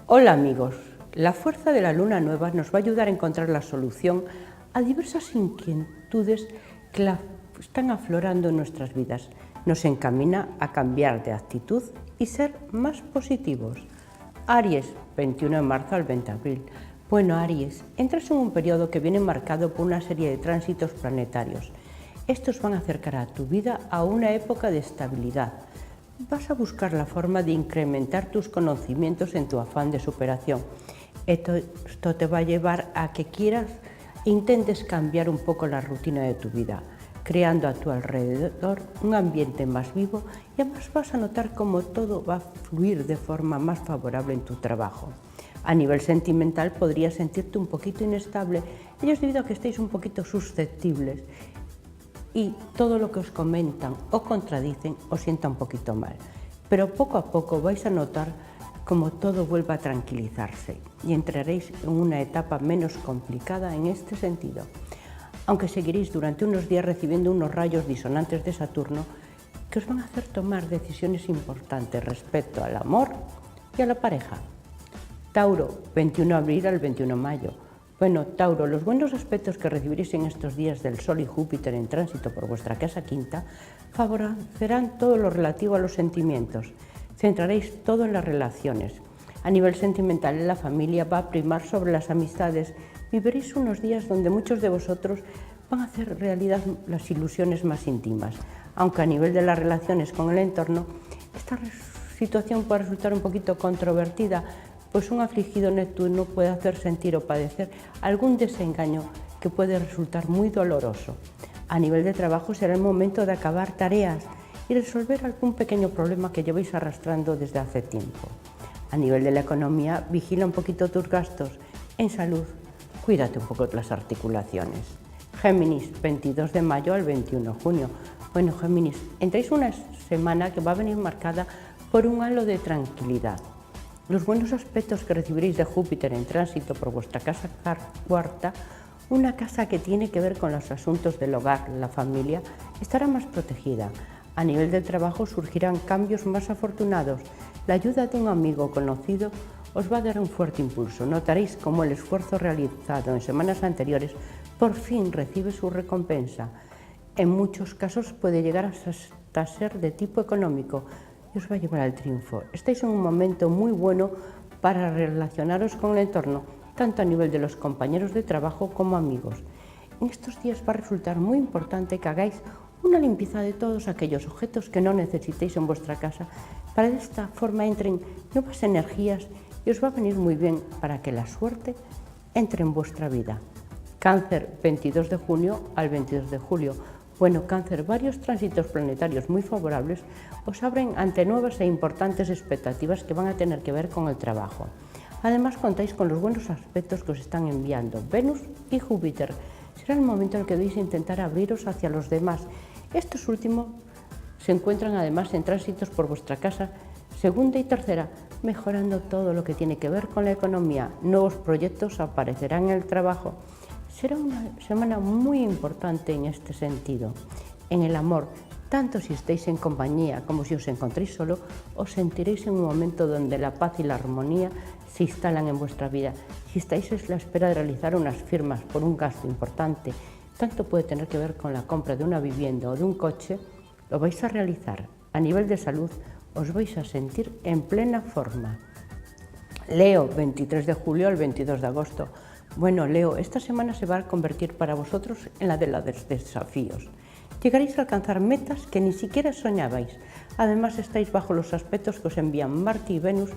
Hola amigos, la fuerza de la luna nueva nos va a ayudar a encontrar la solución a diversas inquietudes que están aflorando en nuestras vidas. Nos encamina a cambiar de actitud y ser más positivos. Aries, 21 de marzo al 20 de abril. Bueno, Aries, entras en un periodo que viene marcado por una serie de tránsitos planetarios. Estos van a acercar a tu vida a una época de estabilidad. Vas a buscar la forma de incrementar tus conocimientos en tu afán de superación. Esto te va a llevar a que intentes cambiar un poco la rutina de tu vida, creando a tu alrededor un ambiente más vivo y además vas a notar cómo todo va a fluir de forma más favorable en tu trabajo. A nivel sentimental podrías sentirte un poquito inestable, ello es debido a que estéis un poquito susceptibles y todo lo que os comentan o contradicen os sienta un poquito mal. Pero poco a poco vais a notar cómo todo vuelve a tranquilizarse y entraréis en una etapa menos complicada en este sentido. Aunque seguiréis durante unos días recibiendo unos rayos disonantes de Saturno que os van a hacer tomar decisiones importantes respecto al amor y a la pareja. Tauro, 21 de abril al 21 de mayo. Bueno, Tauro, los buenos aspectos que recibiréis en estos días del Sol y Júpiter en tránsito por vuestra casa quinta favorecerán todo lo relativo a los sentimientos. Centraréis todo en las relaciones. A nivel sentimental, la familia va a primar sobre las amistades. Viviréis unos días donde muchos de vosotros van a hacer realidad las ilusiones más íntimas. Aunque a nivel de las relaciones con el entorno, esta situación puede resultar un poquito controvertida, pues un afligido Neptuno puede hacer sentir o padecer algún desengaño que puede resultar muy doloroso. A nivel de trabajo será el momento de acabar tareas y resolver algún pequeño problema que lleváis arrastrando desde hace tiempo. A nivel de la economía, vigila un poquito tus gastos. En salud, cuídate un poco de las articulaciones. Géminis, 22 de mayo al 21 de junio. Bueno, Géminis, entráis una semana que va a venir marcada por un halo de tranquilidad. Los buenos aspectos que recibiréis de Júpiter en tránsito por vuestra casa cuarta, una casa que tiene que ver con los asuntos del hogar, la familia, estará más protegida. A nivel del trabajo surgirán cambios más afortunados. La ayuda de un amigo conocido os va a dar un fuerte impulso. Notaréis cómo el esfuerzo realizado en semanas anteriores por fin recibe su recompensa. En muchos casos puede llegar hasta ser de tipo económico y os va a llevar al triunfo. Estáis en un momento muy bueno para relacionaros con el entorno, tanto a nivel de los compañeros de trabajo como amigos. En estos días va a resultar muy importante que hagáis una limpieza de todos aquellos objetos que no necesitéis en vuestra casa, para de esta forma entren nuevas energías y os va a venir muy bien para que la suerte entre en vuestra vida. Cáncer, 22 de junio al 22 de julio. Bueno, Cáncer, varios tránsitos planetarios muy favorables os abren ante nuevas e importantes expectativas que van a tener que ver con el trabajo. Además, contáis con los buenos aspectos que os están enviando Venus y Júpiter. Será el momento en el que debéis intentar abriros hacia los demás. Estos últimos se encuentran además en tránsitos por vuestra casa segunda y tercera, mejorando todo lo que tiene que ver con la economía. Nuevos proyectos aparecerán en el trabajo. Será una semana muy importante en este sentido. En el amor, tanto si estáis en compañía como si os encontréis solo, os sentiréis en un momento donde la paz y la armonía se instalan en vuestra vida. Si estáis a la espera de realizar unas firmas por un gasto importante, tanto puede tener que ver con la compra de una vivienda o de un coche, lo vais a realizar. A nivel de salud, os vais a sentir en plena forma. Leo, 23 de julio al 22 de agosto. Bueno, Leo, esta semana se va a convertir para vosotros en la de los desafíos. Llegaréis a alcanzar metas que ni siquiera soñabais. Además, estáis bajo los aspectos que os envían Marte y Venus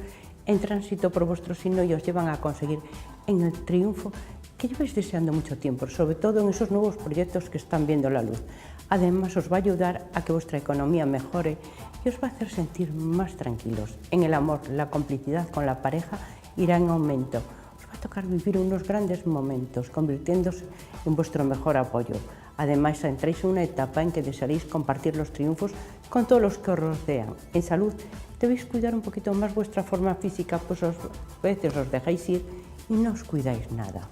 en tránsito por vuestro signo y os llevan a conseguir en el triunfo que lleváis deseando mucho tiempo, sobre todo en esos nuevos proyectos que están viendo la luz. Además, os va a ayudar a que vuestra economía mejore y os va a hacer sentir más tranquilos. En el amor, la complicidad con la pareja irá en aumento. Va a tocar vivir unos grandes momentos, convirtiéndose en vuestro mejor apoyo. Además, entréis en una etapa en que desearéis compartir los triunfos con todos los que os rodean. En salud, debéis cuidar un poquito más vuestra forma física, pues a veces os dejáis ir y no os cuidáis nada.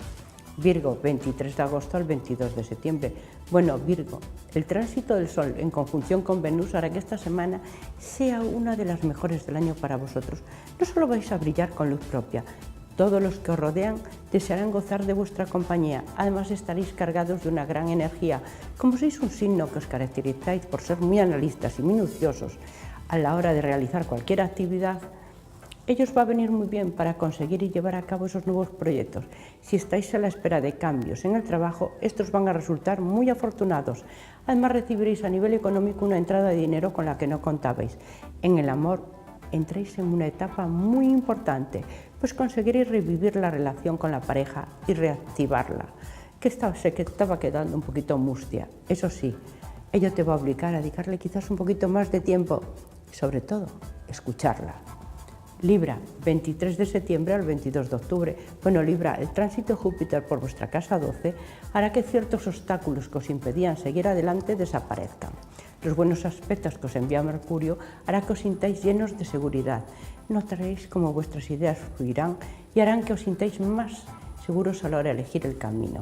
Virgo, 23 de agosto al 22 de septiembre. Bueno, Virgo, el tránsito del Sol en conjunción con Venus hará que esta semana sea una de las mejores del año para vosotros. No solo vais a brillar con luz propia, todos los que os rodean desearán gozar de vuestra compañía. Además estaréis cargados de una gran energía. Como sois un signo que os caracterizáis por ser muy analistas y minuciosos a la hora de realizar cualquier actividad, ellos va a venir muy bien para conseguir y llevar a cabo esos nuevos proyectos. Si estáis a la espera de cambios en el trabajo, estos van a resultar muy afortunados. Además recibiréis a nivel económico una entrada de dinero con la que no contabais. En el amor entréis en una etapa muy importante, pues conseguiréis revivir la relación con la pareja y reactivarla, que estaba quedando un poquito mustia. Eso sí, ello te va a obligar a dedicarle quizás un poquito más de tiempo, sobre todo, escucharla. Libra, 23 de septiembre al 22 de octubre. Bueno, Libra, el tránsito de Júpiter por vuestra casa 12 hará que ciertos obstáculos que os impedían seguir adelante desaparezcan. Los buenos aspectos que os envía Mercurio hará que os sintáis llenos de seguridad. Notaréis cómo vuestras ideas fluirán y harán que os sintáis más seguros a la hora de elegir el camino.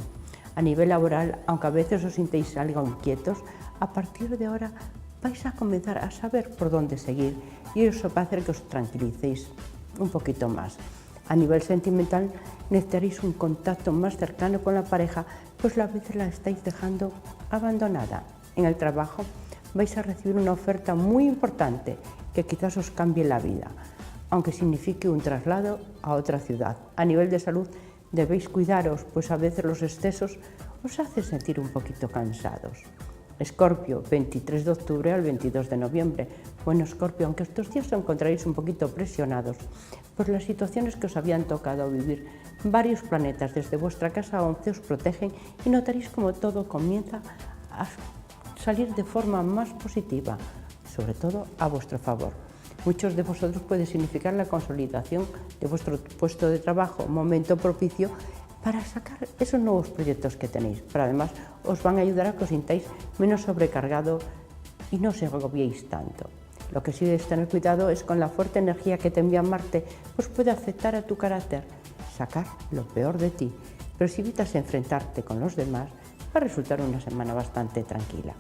A nivel laboral, aunque a veces os sintáis algo inquietos, a partir de ahora vais a comenzar a saber por dónde seguir y eso va a hacer que os tranquilicéis un poquito más. A nivel sentimental necesitaréis un contacto más cercano con la pareja, pues a veces la estáis dejando abandonada. En el trabajo vais a recibir una oferta muy importante que quizás os cambie la vida, aunque signifique un traslado a otra ciudad. A nivel de salud debéis cuidaros, pues a veces los excesos os hacen sentir un poquito cansados. Escorpio, 23 de octubre al 22 de noviembre. Bueno, Escorpio, aunque estos días os encontraréis un poquito presionados por las situaciones que os habían tocado vivir, varios planetas desde vuestra casa 11 os protegen y notaréis como todo comienza a salir de forma más positiva, sobre todo a vuestro favor. Muchos de vosotros puede significar la consolidación de vuestro puesto de trabajo, momento propicio para sacar esos nuevos proyectos que tenéis, pero además os van a ayudar a que os sintáis menos sobrecargados y no os agobiéis tanto. Lo que sí debes tener cuidado es con la fuerte energía que te envía Marte, pues puede afectar a tu carácter, sacar lo peor de ti, pero si evitas enfrentarte con los demás, va a resultar una semana bastante tranquila.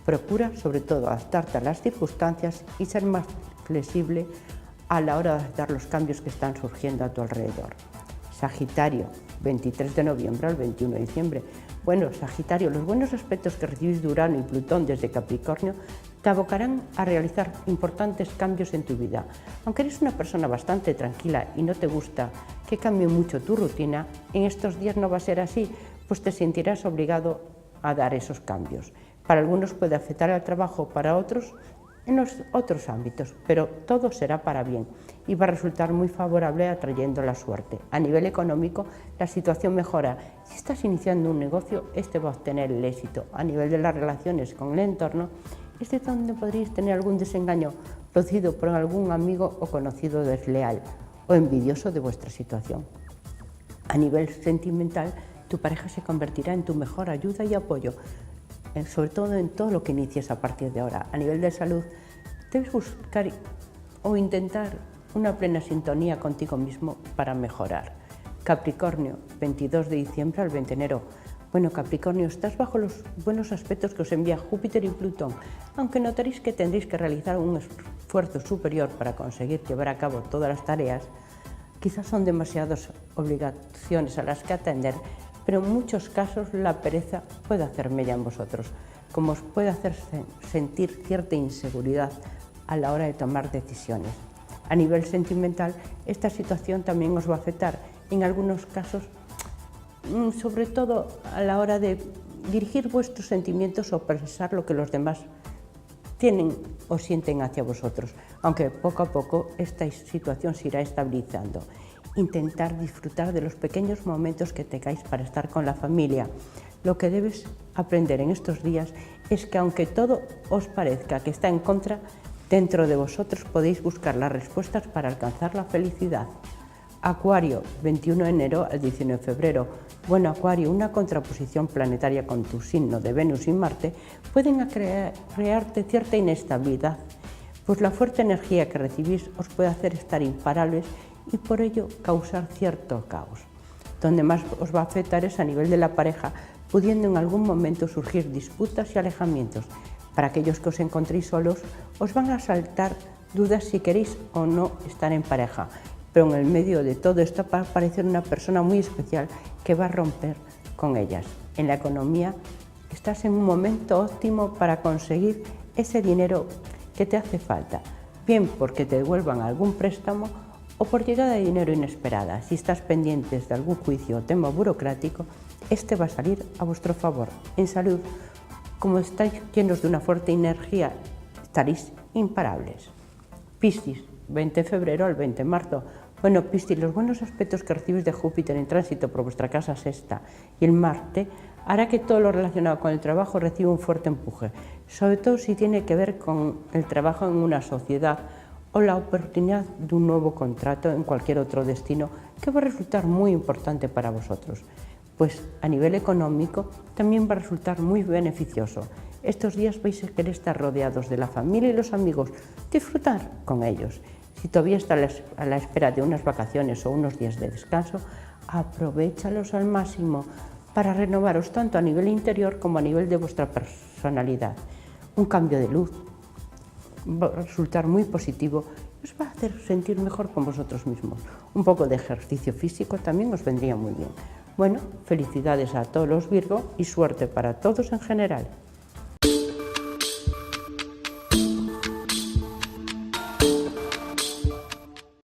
Procura sobre todo adaptarte a las circunstancias y ser más flexible a la hora de aceptar los cambios que están surgiendo a tu alrededor. Sagitario, 23 de noviembre al 21 de diciembre. Bueno, Sagitario, los buenos aspectos que recibís de Urano y Plutón desde Capricornio te abocarán a realizar importantes cambios en tu vida. Aunque eres una persona bastante tranquila y no te gusta que cambie mucho tu rutina, en estos días no va a ser así, pues te sentirás obligado a dar esos cambios. Para algunos puede afectar al trabajo, para otros en los otros ámbitos, pero todo será para bien y va a resultar muy favorable atrayendo la suerte. A nivel económico, la situación mejora. Si estás iniciando un negocio, este va a obtener el éxito. A nivel de las relaciones con el entorno, es de donde podréis tener algún desengaño producido por algún amigo o conocido desleal o envidioso de vuestra situación. A nivel sentimental, tu pareja se convertirá en tu mejor ayuda y apoyo, sobre todo en todo lo que inicies a partir de ahora. A nivel de salud, debes buscar o intentar una plena sintonía contigo mismo para mejorar. Capricornio, 22 de diciembre al 20 de enero. Bueno, Capricornio, estás bajo los buenos aspectos que os envía Júpiter y Plutón, aunque notaréis que tendréis que realizar un esfuerzo superior para conseguir llevar a cabo todas las tareas. Quizás son demasiadas obligaciones a las que atender, pero en muchos casos la pereza puede hacer mella en vosotros, como os puede hacer sentir cierta inseguridad a la hora de tomar decisiones. A nivel sentimental, esta situación también os va a afectar, en algunos casos, sobre todo a la hora de dirigir vuestros sentimientos o procesar lo que los demás tienen o sienten hacia vosotros, aunque poco a poco esta situación se irá estabilizando. Intentar disfrutar de los pequeños momentos que tengáis para estar con la familia. Lo que debes aprender en estos días es que aunque todo os parezca que está en contra, dentro de vosotros podéis buscar las respuestas para alcanzar la felicidad. Acuario, 21 de enero al 19 de febrero. Bueno, Acuario, una contraposición planetaria con tu signo de Venus y Marte pueden crearte cierta inestabilidad, pues la fuerte energía que recibís os puede hacer estar imparables y por ello causar cierto caos. Donde más os va a afectar es a nivel de la pareja, pudiendo en algún momento surgir disputas y alejamientos. Para aquellos que os encontréis solos, os van a saltar dudas si queréis o no estar en pareja, pero en el medio de todo esto va a aparecer una persona muy especial que va a romper con ellas. En la economía estás en un momento óptimo para conseguir ese dinero que te hace falta, bien porque te devuelvan algún préstamo o por llegada de dinero inesperada. Si estás pendientes de algún juicio o tema burocrático, este va a salir a vuestro favor. En salud, como estáis llenos de una fuerte energía, estaréis imparables. Piscis, 20 de febrero al 20 de marzo. Bueno, Piscis, los buenos aspectos que recibís de Júpiter en tránsito por vuestra casa sexta y el Marte hará que todo lo relacionado con el trabajo reciba un fuerte empuje, sobre todo si tiene que ver con el trabajo en una sociedad o la oportunidad de un nuevo contrato en cualquier otro destino que va a resultar muy importante para vosotros. Pues a nivel económico también va a resultar muy beneficioso. Estos días vais a querer estar rodeados de la familia y los amigos, disfrutar con ellos. Si todavía está a la espera de unas vacaciones o unos días de descanso, aprovéchalos al máximo para renovaros tanto a nivel interior como a nivel de vuestra personalidad. Un cambio de luz va a resultar muy positivo y os va a hacer sentir mejor con vosotros mismos. Un poco de ejercicio físico también os vendría muy bien. Bueno, felicidades a todos los Virgo y suerte para todos en general.